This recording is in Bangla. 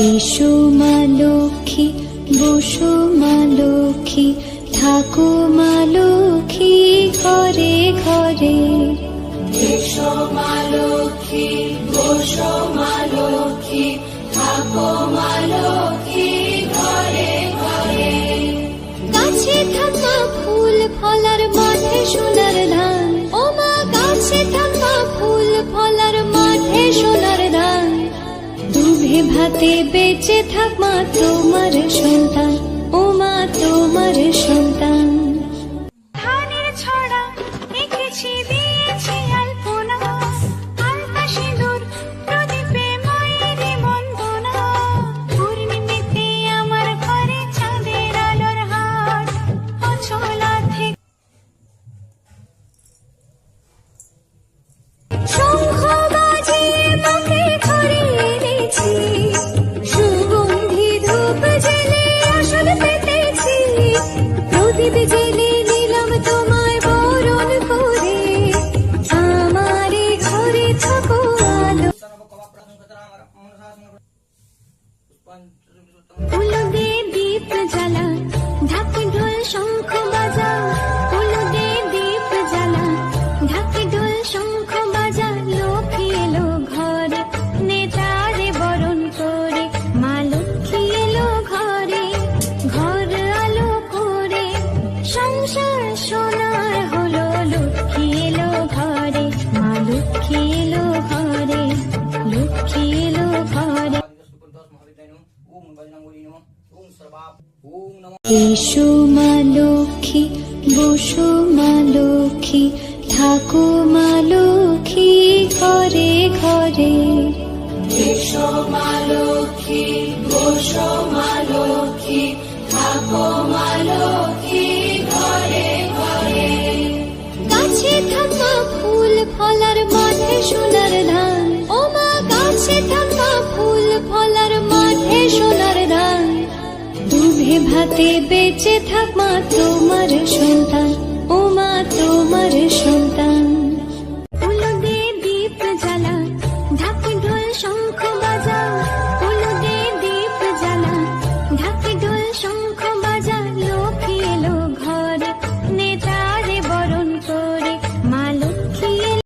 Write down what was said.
এসো মা লক্ষ্মী, বসো মা লক্ষ্মী, থাকো মা লক্ষ্মী ঘরে ঘরে। এসো মা লক্ষ্মী, বসো মা লক্ষ্মী, থাকো মা লক্ষ্মী ঘরে ঘরে। গাছে থাকা ফুল ফলার মাঠে সোনার ধান, ও মা গাছে থাকা ফুল ফলার মাঠে সোনার ধান। দুধে ভাতে বেঁচে থাক মা তোমার সন্তান, ও মা তোমার সন্তান। ধানের ছড়া এঁকেছি দিয়েছি আলপনা, আলতা সিঁদুর প্রদীপে মায়ের বন্দনা। পূর্ণিমাতে আমার ঘরে চাঁদের আলোর হাট, অচলা থেকে শঙ্খ বাজিয়ে মাকে ঘরে এনেছি, সুগন্ধি ধূপ জেলে আসল পেতেছি। প্রদীপ জেলে নিলাম তোমায় বরণ করে, আমারে ঘরে থাকো আলো। ফুল দিয়ে দীপ জ্বালা, ঢাক ঢোল শঙ্খ বাজা। ফুল দিয়ে দীপ জ্বালা, ঢাক ঢোল শঙ্খ বাজা। লক্ষ্মী এলো ঘরে, নেতারে বরণ করে। মা লক্ষ্মী এলো ঘরে, ঘর আলো করে। সংসার সোনার হলো, লক্ষ্মী এলো ঘরে। মা লক্ষ্মী এলো ঘরে, লক্ষ্মী এলো ঘরে। এসো মা লক্ষ্মী, বসো মা লক্ষ্মী, থাকো মা লক্ষ্মী ঘরে ঘরে। এসো মা লক্ষ্মী, বসো মা লক্ষ্মী, থাকো মা লক্ষ্মী ঘরে ঘরে। গাছে থাকা ফুল ফলার মাঠে সোনার ধান, ও মা গাছে থাকা ফুল ফলার মাঠে সোনার ধান। দুধে ভাতে বেঁচে থাক মা তোমার সন্তান, ও মা তোমার সন্তান।